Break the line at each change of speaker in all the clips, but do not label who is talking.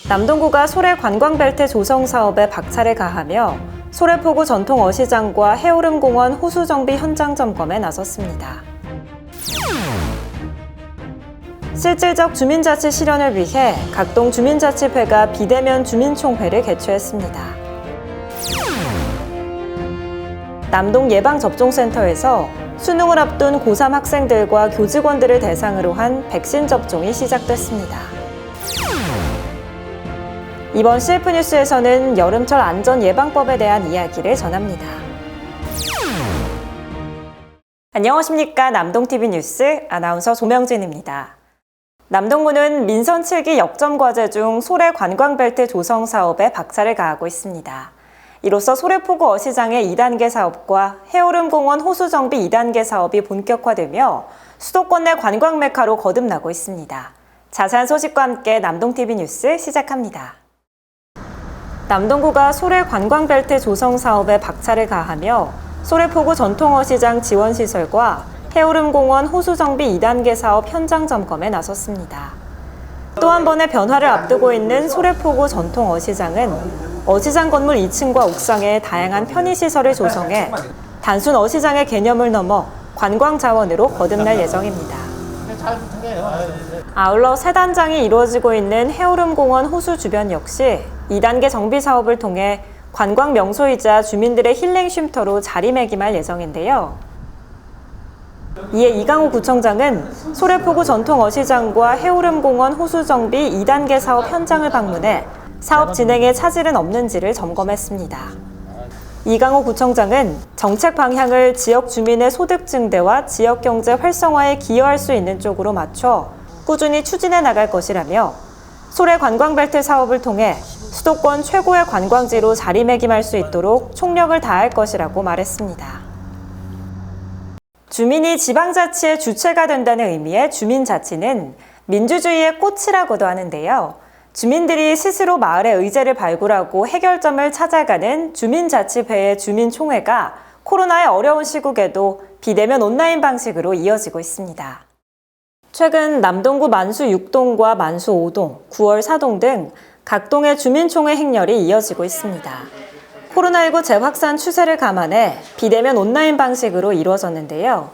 남동구가 소래 관광벨트 조성 사업에 박차를 가하며 소래포구 전통 어시장과 해오름공원 호수 정비 현장 점검에 나섰습니다. 실질적 주민자치 실현을 위해 각동 주민자치회가 비대면 주민총회를 개최했습니다. 남동 예방접종센터에서 수능을 앞둔 고3 학생들과 교직원들을 대상으로 한 백신 접종이 시작됐습니다. 이번 CF뉴스에서는 여름철 안전예방법에 대한 이야기를 전합니다. 안녕하십니까. 남동TV 뉴스 아나운서 조명진입니다. 남동구는 민선 7기 역점과제 중 소래 관광벨트 조성 사업에 박차를 가하고 있습니다. 이로써 소래포구 어시장의 2단계 사업과 해오름공원 호수 정비 2단계 사업이 본격화되며 수도권 내 관광 메카로 거듭나고 있습니다. 자세한 소식과 함께 남동TV 뉴스 시작합니다. 남동구가 소래 관광벨트 조성 사업에 박차를 가하며 소래포구 전통어시장 지원시설과 해오름공원 호수정비 2단계 사업 현장 점검에 나섰습니다. 또 한 번의 변화를 앞두고 있는 소래포구 전통어시장은 어시장 건물 2층과 옥상에 다양한 편의시설을 조성해 단순 어시장의 개념을 넘어 관광자원으로 거듭날 예정입니다. 아울러 새 단장이 이루어지고 있는 해오름공원 호수 주변 역시 2단계 정비 사업을 통해 관광 명소이자 주민들의 힐링 쉼터로 자리매김할 예정인데요. 이에 이강호 구청장은 소래포구 전통어시장과 해오름공원 호수 정비 2단계 사업 현장을 방문해 사업 진행에 차질은 없는지를 점검했습니다. 이강호 구청장은 정책 방향을 지역 주민의 소득 증대와 지역 경제 활성화에 기여할 수 있는 쪽으로 맞춰 꾸준히 추진해 나갈 것이라며 소래 관광벨트 사업을 통해 수도권 최고의 관광지로 자리매김할 수 있도록 총력을 다할 것이라고 말했습니다. 주민이 지방자치의 주체가 된다는 의미의 주민자치는 민주주의의 꽃이라고도 하는데요. 주민들이 스스로 마을의 의제를 발굴하고 해결점을 찾아가는 주민자치회의 주민총회가 코로나의 어려운 시국에도 비대면 온라인 방식으로 이어지고 있습니다. 최근 남동구 만수 6동과 만수 5동, 9월 4동 등 각동의 주민총회 행렬이 이어지고 있습니다. 코로나19 재확산 추세를 감안해 비대면 온라인 방식으로 이루어졌는데요.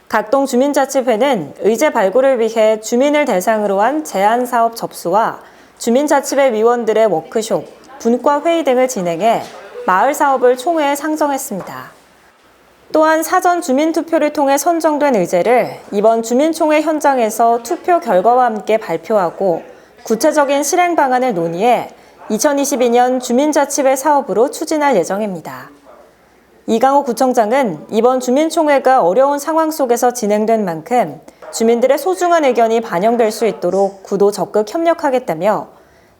각동 주민자치회는 의제 발굴을 위해 주민을 대상으로 한 제안사업 접수와 주민자치회 위원들의 워크숍, 분과회의 등을 진행해 마을 사업을 총회에 상정했습니다. 또한 사전 주민투표를 통해 선정된 의제를 이번 주민총회 현장에서 투표 결과와 함께 발표하고 구체적인 실행 방안을 논의해 2022년 주민자치회 사업으로 추진할 예정입니다. 이강호 구청장은 이번 주민총회가 어려운 상황 속에서 진행된 만큼 주민들의 소중한 의견이 반영될 수 있도록 구도 적극 협력하겠다며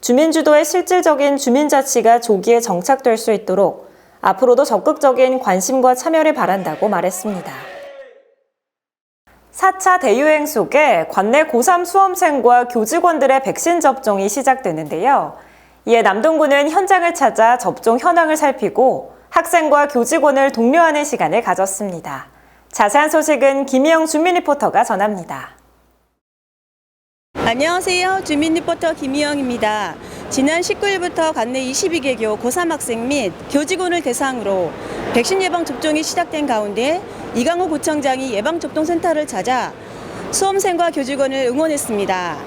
주민주도의 실질적인 주민자치가 조기에 정착될 수 있도록 앞으로도 적극적인 관심과 참여를 바란다고 말했습니다. 4차 대유행 속에 관내 고3 수험생과 교직원들의 백신 접종이 시작되는데요. 이에 남동구는 현장을 찾아 접종 현황을 살피고 학생과 교직원을 독려하는 시간을 가졌습니다. 자세한 소식은 김희영 주민 리포터가 전합니다.
안녕하세요. 주민 리포터 김희영입니다. 지난 19일부터 관내 22개교 고3 학생 및 교직원을 대상으로 백신 예방 접종이 시작된 가운데 이강호 구청장이 예방접종센터를 찾아 수험생과 교직원을 응원했습니다.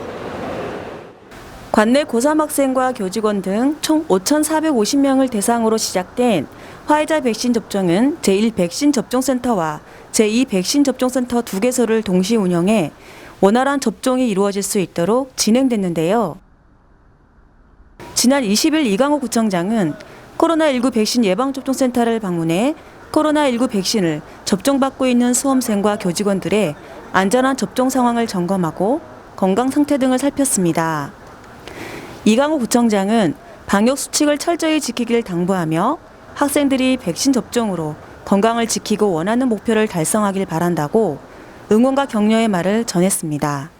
관내 고3 학생과 교직원 등 총 5,450명을 대상으로 시작된 화이자 백신 접종은 제1백신 접종센터와 제2백신 접종센터 2개소를 동시 운영해 원활한 접종이 이루어질 수 있도록 진행됐는데요. 지난 20일 이강호 구청장은 코로나19 백신 예방접종센터를 방문해 코로나19 백신을 접종받고 있는 수험생과 교직원들의 안전한 접종 상황을 점검하고 건강 상태 등을 살폈습니다. 이강호 구청장은 방역 수칙을 철저히 지키길 당부하며 학생들이 백신 접종으로 건강을 지키고 원하는 목표를 달성하길 바란다고 응원과 격려의 말을 전했습니다.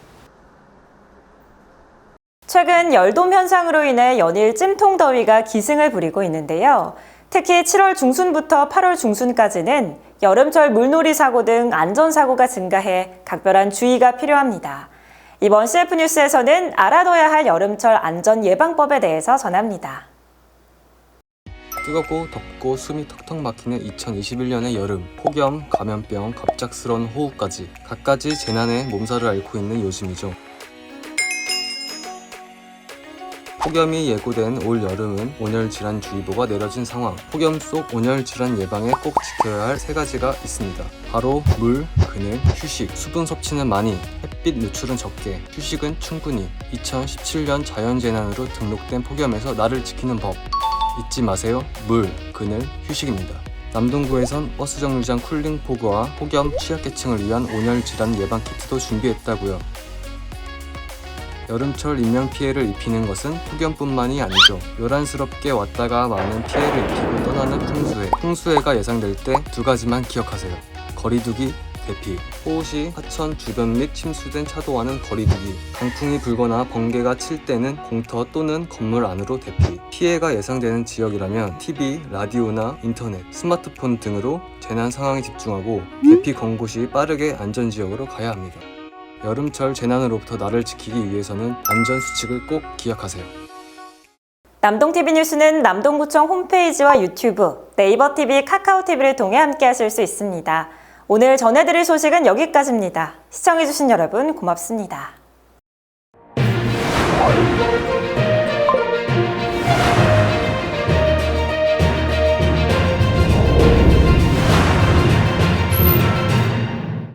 최근 열돔 현상으로 인해 연일 찜통더위가 기승을 부리고 있는데요. 특히 7월 중순부터 8월 중순까지는 여름철 물놀이 사고 등 안전사고가 증가해 각별한 주의가 필요합니다. 이번 CF뉴스에서는 알아둬야 할 여름철 안전예방법에 대해서 전합니다.
뜨겁고 덥고 숨이 턱턱 막히는 2021년의 여름, 폭염, 감염병, 갑작스러운 호우까지 갖가지 재난에 몸살을 앓고 있는 요즘이죠. 폭염이 예고된 올 여름은 온열질환주의보가 내려진 상황. 폭염 속 온열질환 예방에 꼭 지켜야 할 3가지가 있습니다. 바로 물, 그늘, 휴식. 수분 섭취는 많이, 햇빛 노출은 적게, 휴식은 충분히. 2017년 자연재난으로 등록된 폭염에서 나를 지키는 법. 잊지 마세요. 물, 그늘, 휴식입니다. 남동구에선 버스 정류장 쿨링 포그와 폭염 취약계층을 위한 온열질환 예방 키트도 준비했다고요. 여름철 인명피해를 입히는 것은 폭염뿐만이 아니죠. 요란스럽게 왔다가 많은 피해를 입히고 떠나는 풍수해. 풍수해가 예상될 때 2가지만 기억하세요. 거리두기, 대피. 호우 시 하천 주변 및 침수된 차도와는 거리두기. 강풍이 불거나 번개가 칠 때는 공터 또는 건물 안으로 대피. 피해가 예상되는 지역이라면 TV, 라디오나 인터넷, 스마트폰 등으로 재난 상황에 집중하고 대피 경고 시 빠르게 안전지역으로 가야 합니다. 여름철 재난으로부터 나를 지키기 위해서는 안전수칙을 꼭 기억하세요.
남동TV 뉴스는 남동구청 홈페이지와 유튜브, 네이버TV, 카카오TV를 통해 함께하실 수 있습니다. 오늘 전해드릴 소식은 여기까지입니다. 시청해주신 여러분 고맙습니다.